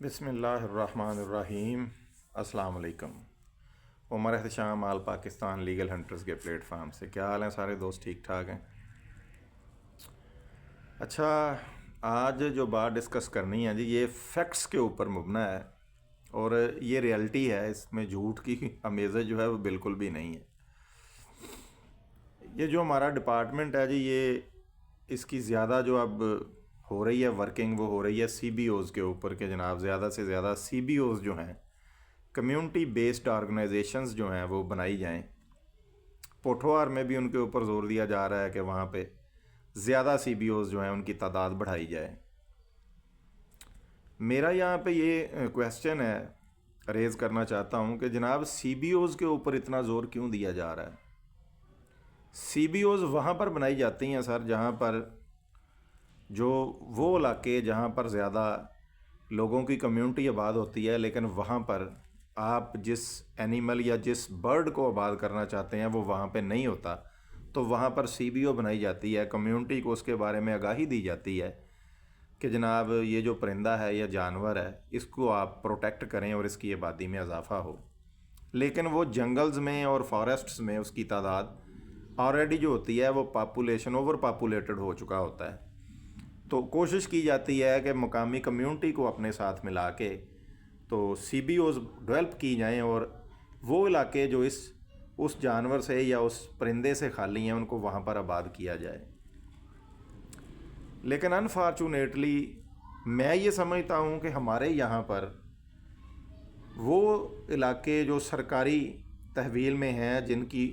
बिस्मिल्लाहिर्रहमानिर्रहीम। अस्सलाम वालेकुम। उमर एहतशाम आल पाकिस्तान लीगल हंटर्स के प्लेटफार्म से क्या हाल हैं सारे दोस्त, ठीक ठाक हैं? अच्छा, आज जो बात डिस्कस करनी है जी, ये फैक्ट्स के ऊपर मुबना है और ये रियलिटी है, इसमें झूठ की अमेज़ जो है वो बिल्कुल भी नहीं है। ये जो हमारा डिपार्टमेंट है जी, ये इसकी ज़्यादा जो अब हो रही है वर्किंग, वो हो रही है CBOs के ऊपर के जनाब। ज़्यादा से ज़्यादा CBOs जो हैं, कम्युनिटी बेस्ड ऑर्गेनाइजेशंस जो हैं वो बनाई जाएं। पोठवार में भी उनके ऊपर जोर दिया जा रहा है कि वहाँ पे ज़्यादा CBOs जो हैं उनकी तादाद बढ़ाई जाए। मेरा यहाँ पे ये क्वेश्चन है, रेज़ करना चाहता हूँ कि जनाब CBOs के ऊपर इतना ज़ोर क्यों दिया जा रहा है? CBOs वहाँ पर बनाई जाती हैं सर, जहाँ पर जो वो इलाके जहाँ पर ज़्यादा लोगों की कम्युनिटी आबाद होती है, लेकिन वहाँ पर आप जिस एनिमल या जिस बर्ड को आबाद करना चाहते हैं वो वहाँ पे नहीं होता, तो वहाँ पर CBO बनाई जाती है। कम्युनिटी को उसके बारे में आगाही दी जाती है कि जनाब ये जो परिंदा है या जानवर है, इसको आप प्रोटेक्ट करें और इसकी आबादी में इजाफा हो। लेकिन वो जंगल्स में और फॉरेस्ट्स में उसकी तादाद ऑलरेडी जो होती है वो पॉपुलेशन ओवर पॉपुलेटेड हो चुका होता है। तो कोशिश की जाती है कि मुकामी कम्युनिटी को अपने साथ मिला के तो CBOs डेवलप की जाएं और वो इलाके जो उस जानवर से या उस परिंदे से खाली हैं उनको वहाँ पर आबाद किया जाए। लेकिन अनफॉर्चुनेटली मैं ये समझता हूँ कि हमारे यहाँ पर वो इलाके जो सरकारी तहवील में हैं, जिनकी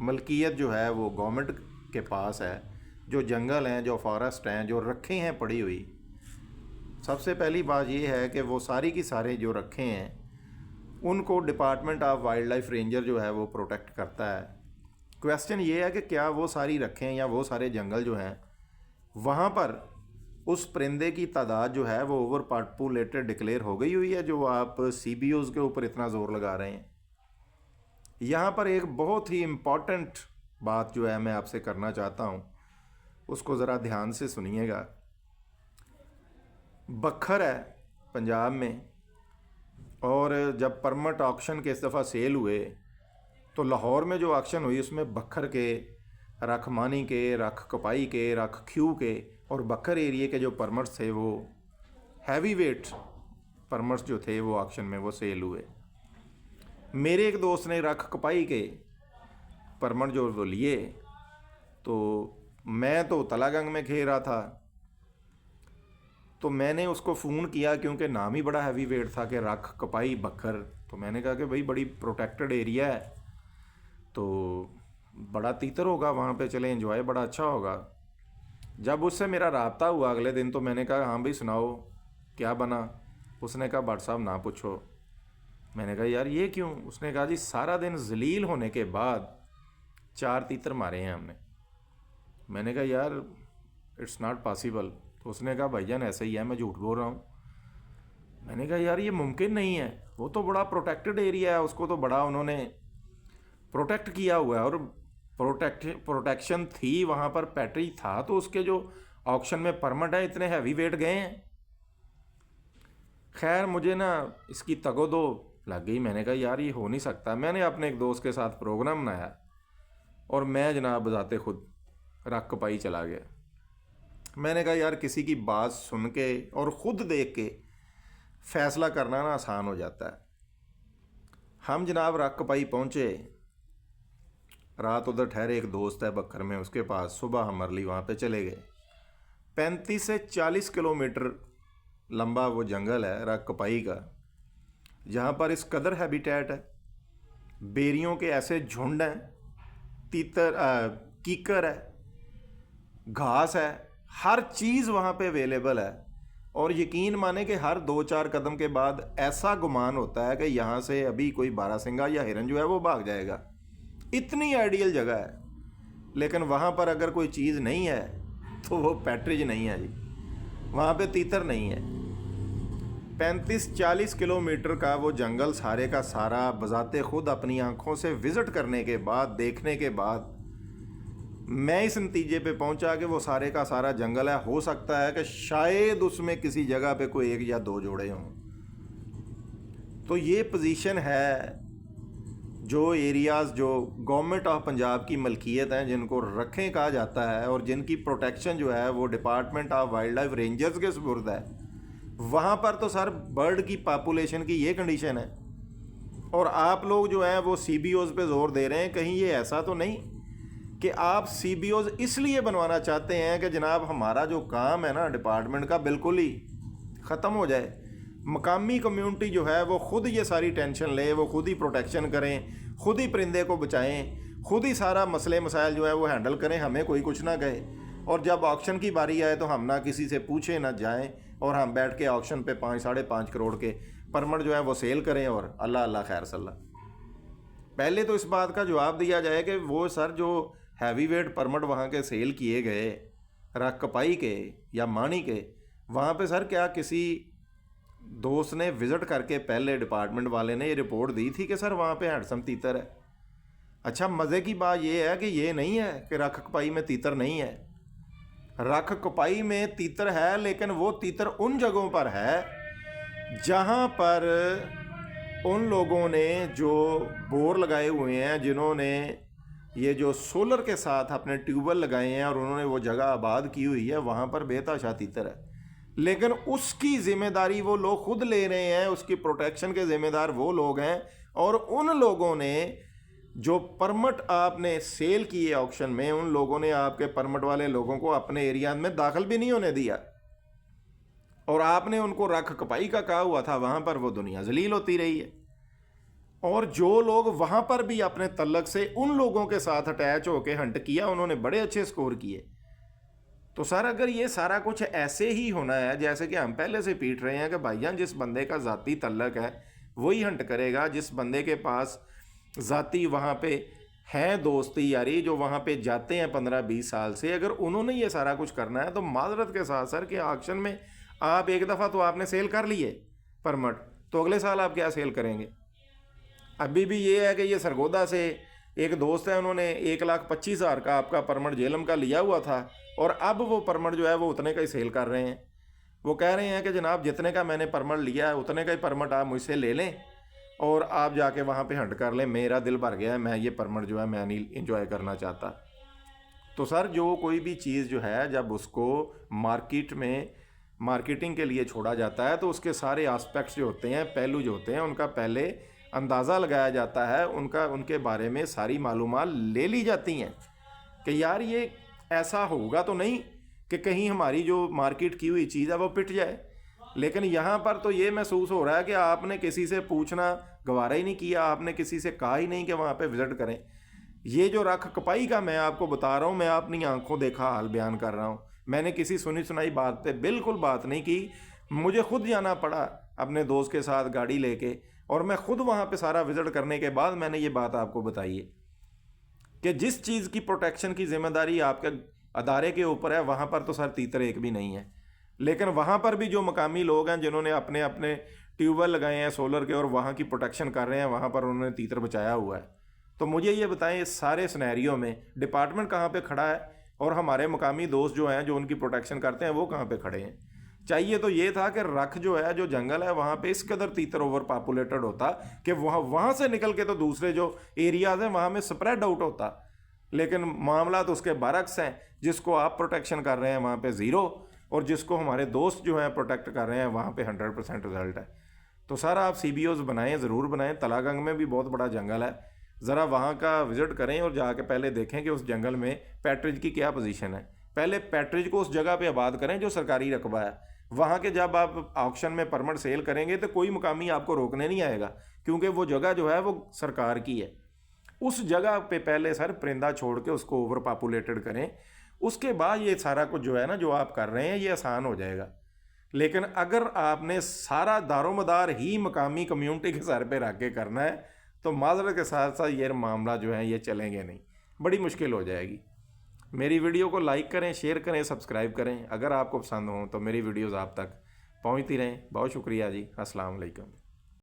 मलकियत जो है वो गवर्नमेंट के पास है, जो जंगल हैं, जो फॉरेस्ट हैं, जो रखे हैं पड़ी हुई, सबसे पहली बात ये है कि वो सारी की सारे जो रखे हैं उनको department of wild life ranger जो है वो प्रोटेक्ट करता है। क्वेश्चन ये है कि क्या वो सारी रखें या वो सारे जंगल जो हैं वहाँ पर उस परिंदे की तादाद जो है वो ओवर पॉपुलेटेड डिक्लेयर हो गई हुई है, जो आप CBOs के ऊपर इतना ज़ोर लगा रहे हैं। यहाँ पर एक बहुत ही इम्पॉर्टेंट बात जो है मैं आपसे करना चाहता हूँ, उसको ज़रा ध्यान से सुनिएगा। बखर है पंजाब में, और जब परमट ऑक्शन के इस दफ़ा सेल हुए तो लाहौर में जो ऑक्शन हुई उसमें बखर के, रख मानी के, रख कपाई के, रख ख्यू के और बखर एरिए के जो परमट्स थे वो हैवी वेट परमट्स जो थे वो ऑक्शन में वो सेल हुए। मेरे एक दोस्त ने रख कपाई के परमट जो वो लिए, तो मैं तो तलागंग में खेल रहा था, तो मैंने उसको फ़ोन किया क्योंकि नाम ही बड़ा हैवी वेट था कि रख कपाई बखर। तो मैंने कहा कि भाई बड़ी प्रोटेक्टेड एरिया है, तो बड़ा तीतर होगा वहाँ पे, चले एंजॉय बड़ा अच्छा होगा। जब उससे मेरा राब्ता हुआ अगले दिन तो मैंने कहा हाँ भाई सुनाओ क्या बना? उसने कहा भाट साहब ना पूछो। मैंने कहा यार ये क्यों? उसने कहा जी सारा दिन जलील होने के बाद 4 तीतर मारे हैं हमने। मैंने कहा यार इट्स नॉट पॉसिबल। तो उसने कहा भाईजान ऐसे ही है, मैं झूठ बोल रहा हूँ। मैंने कहा यार ये मुमकिन नहीं है, वो तो बड़ा प्रोटेक्टेड एरिया है, उसको तो बड़ा उन्होंने प्रोटेक्ट किया हुआ है और प्रोटेक्शन थी वहाँ पर, पैट्री था, तो उसके जो ऑक्शन में परमिट है इतने हैवी वेट गए हैं। खैर मुझे ना इसकी तगोदो लग गई। मैंने कहा यार ये हो नहीं सकता। मैंने अपने एक दोस्त के साथ प्रोग्राम बनाया और मैं जनाब बजाते खुद रख कपाई चला गया। मैंने कहा यार किसी की बात सुन के और ख़ुद देख के फ़ैसला करना ना आसान हो जाता है। हम जनाब रख कपाई पहुँचे, रात उधर ठहरे, एक दोस्त है बखर में उसके पास, सुबह हम अर्ली वहाँ पे चले गए। 35 से 40 किलोमीटर लंबा वो जंगल है रख कपाई का, जहाँ पर इस कदर हैबिटेट है, बेरियों के ऐसे झुंड हैं, कीकर है, घास है, हर चीज़ वहाँ पे अवेलेबल है। और यकीन माने कि हर 2-4 कदम के बाद ऐसा गुमान होता है कि यहाँ से अभी कोई बारहसिंगा या हिरन जो है वो भाग जाएगा। इतनी आइडियल जगह है। लेकिन वहाँ पर अगर कोई चीज़ नहीं है तो वो पैट्रिज नहीं है जी, वहाँ पे तीतर नहीं है। 35-40 किलोमीटर का वो जंगल सारे का सारा बजाते खुद अपनी आंखों से विज़िट करने के बाद, देखने के बाद मैं इस नतीजे पे पहुंचा कि वो सारे का सारा जंगल है। हो सकता है कि शायद उसमें किसी जगह पे कोई 1 या 2 जोड़े हों, तो ये पोजीशन है जो एरियाज़ जो गवर्नमेंट ऑफ पंजाब की मलकियत हैं, जिनको रखें कहा जाता है और जिनकी प्रोटेक्शन जो है वो department of wild life rangers के सुपुर्द है, वहाँ पर तो सर बर्ड की पॉपुलेशन की ये कंडीशन है। और आप लोग जो हैं वो CBOs पे जोर दे रहे हैं। कहीं ये ऐसा तो नहीं कि आप CBOs इसलिए बनवाना चाहते हैं कि जनाब हमारा जो काम है ना डिपार्टमेंट का बिल्कुल ही ख़त्म हो जाए, मकामी कम्युनिटी जो है वो खुद ये सारी टेंशन ले, वो खुद ही प्रोटेक्शन करें, खुद ही परिंदे को बचाएं, खुद ही सारा मसले मसाइल जो है वो हैंडल करें, हमें कोई कुछ ना कहे। और जब ऑक्शन की बारी आए तो हम ना किसी से पूछे ना जाएं और हम बैठ के ऑक्शन पे 5-5.5 करोड़ के परमट जो है वो सेल करें और अल्लाह अल्लाह खैर सल्ला। पहले तो इस बात का जवाब दिया जाए कि वो सर जो हैवी वेट परमट वहाँ के सेल किए गए रख कपाई के या मानी के, वहाँ पे सर क्या किसी दोस्त ने विज़िट करके पहले डिपार्टमेंट वाले ने ये रिपोर्ट दी थी कि सर वहाँ पे हैंडसम तीतर है? अच्छा, मज़े की बात ये है कि ये नहीं है कि रख कपाई में तीतर नहीं है। रख कपाई में तीतर है, लेकिन वो तीतर उन जगहों पर है जहाँ पर उन लोगों ने जो बोर लगाए हुए हैं, जिन्होंने ये जो सोलर के साथ अपने ट्यूबवेल लगाए हैं और उन्होंने वो जगह आबाद की हुई है, वहाँ पर बेतहाशा तीतर है। लेकिन उसकी ज़िम्मेदारी वो लोग खुद ले रहे हैं, उसकी प्रोटेक्शन के ज़िम्मेदार वो लोग हैं। और उन लोगों ने जो परमट आपने सेल किए ऑक्शन में, उन लोगों ने आपके परमट वाले लोगों को अपने एरिया में दाखिल भी नहीं होने दिया। और आपने उनको रख कपाई का कहा हुआ था, वहाँ पर वो दुनिया जलील होती रही है। और जो लोग वहाँ पर भी अपने तल्लक से उन लोगों के साथ अटैच होकर हंट किया, उन्होंने बड़े अच्छे स्कोर किए। तो सर अगर ये सारा कुछ ऐसे ही होना है जैसे कि हम पहले से पीट रहे हैं कि भाईजान जिस बंदे का ज़ाती तल्लक है वही हंट करेगा, जिस बंदे के पास ज़ाती वहाँ पे है दोस्ती यारी, जो वहाँ पे जाते हैं 15-20 साल से, अगर उन्होंने ये सारा कुछ करना है तो माजरत के साथ सर कि ऑक्शन में आप एक दफ़ा तो आपने सेल कर लिए परमट, तो अगले साल आप क्या सेल करेंगे? अभी भी ये है कि ये सरगोदा से एक दोस्त है, उन्होंने 1,25,000 का आपका परमट झेलम का लिया हुआ था और अब वो परमट जो है वो उतने का ही सेल कर रहे हैं। वो कह रहे हैं कि जनाब जितने का मैंने परमट लिया है उतने का ही परमट आप मुझसे ले लें और आप जाके वहाँ पे हंट कर लें, मेरा दिल भर गया है, मैं ये परमट जो है मैं नहीं इंजॉय करना चाहता। तो सर जो कोई भी चीज़ जो है जब उसको मार्केट में मार्केटिंग के लिए छोड़ा जाता है तो उसके सारे आस्पेक्ट्स जो होते हैं, पहलू जो होते हैं, उनका पहले अंदाज़ा लगाया जाता है, उनके बारे में सारी मालूमात ले ली जाती हैं कि यार ये ऐसा होगा तो नहीं कि कहीं हमारी जो मार्केट की हुई चीज़ है वो पिट जाए। लेकिन यहाँ पर तो ये महसूस हो रहा है कि आपने किसी से पूछना गवारा ही नहीं किया, आपने किसी से कहा ही नहीं कि वहाँ पे विज़िट करें। ये जो रख कपाई का मैं आपको बता रहा हूँ, मैं अपनी आंखों देखा हाल बयान कर रहा हूँ। मैंने किसी सुनी सुनाई बात पे बिल्कुल बात नहीं की, मुझे खुद जाना पड़ा अपने दोस्त के साथ गाड़ी लेके और मैं खुद वहाँ पे सारा विज़िट करने के बाद मैंने ये बात आपको बताई है कि जिस चीज़ की प्रोटेक्शन की जिम्मेदारी आपके अदारे के ऊपर है, वहाँ पर तो सर तीतर एक भी नहीं है। लेकिन वहाँ पर भी जो मकामी लोग हैं जिन्होंने अपने अपने ट्यूबवेल लगाए हैं सोलर के और वहाँ की प्रोटेक्शन कर रहे हैं, वहाँ पर उन्होंने तीतर बचाया हुआ है। तो मुझे ये बताएं इस सारे सिनेरियो में डिपार्टमेंट कहाँ पे खड़ा है और हमारे मकामी दोस्त जो हैं जो उनकी प्रोटेक्शन करते हैं वो कहाँ पे खड़े हैं? चाहिए तो ये था कि रख जो है, जो जंगल है, वहाँ पे इस कदर तीतर ओवर पॉपुलेटेड होता कि वहाँ से निकल के तो दूसरे जो एरियाज़ हैं वहाँ में स्प्रेड आउट होता। लेकिन मामला तो उसके बरक्स हैं, जिसको आप प्रोटेक्शन कर रहे हैं वहाँ पे ज़ीरो और जिसको हमारे दोस्त जो हैं प्रोटेक्ट कर रहे हैं वहाँ पे 100% रिजल्ट है। तो सर आप CBOs बनाएं, ज़रूर बनाएं। तलागंग में भी बहुत बड़ा जंगल है, ज़रा वहाँ का विज़िट करें और जाके पहले देखें कि उस जंगल में पैट्रिज की क्या पोजीशन है। पहले पैट्रिज को उस जगह पे आबाद करें जो सरकारी रकबा है। वहाँ के जब आप ऑक्शन में परमट सेल करेंगे तो कोई मुकामी आपको रोकने नहीं आएगा, क्योंकि वो जगह जो है वो सरकार की है। उस जगह पे पहले सर परिंदा छोड़ के उसको ओवर पॉपुलेटेड करें, उसके बाद ये सारा कुछ जो है ना जो आप कर रहे हैं ये आसान हो जाएगा। लेकिन अगर आपने सारा दारोमदार ही मकामी कम्युनिटी के सर पे रख के करना है तो माजरत के साथ साथ ये मामला जो है ये चलेंगे नहीं, बड़ी मुश्किल हो जाएगी। मेरी वीडियो को लाइक करें, शेयर करें, सब्सक्राइब करें। अगर आपको पसंद हो तो मेरी वीडियोज़ आप तक पहुँचती रहें। बहुत शुक्रिया जी। अस्सलाम वालेकुम।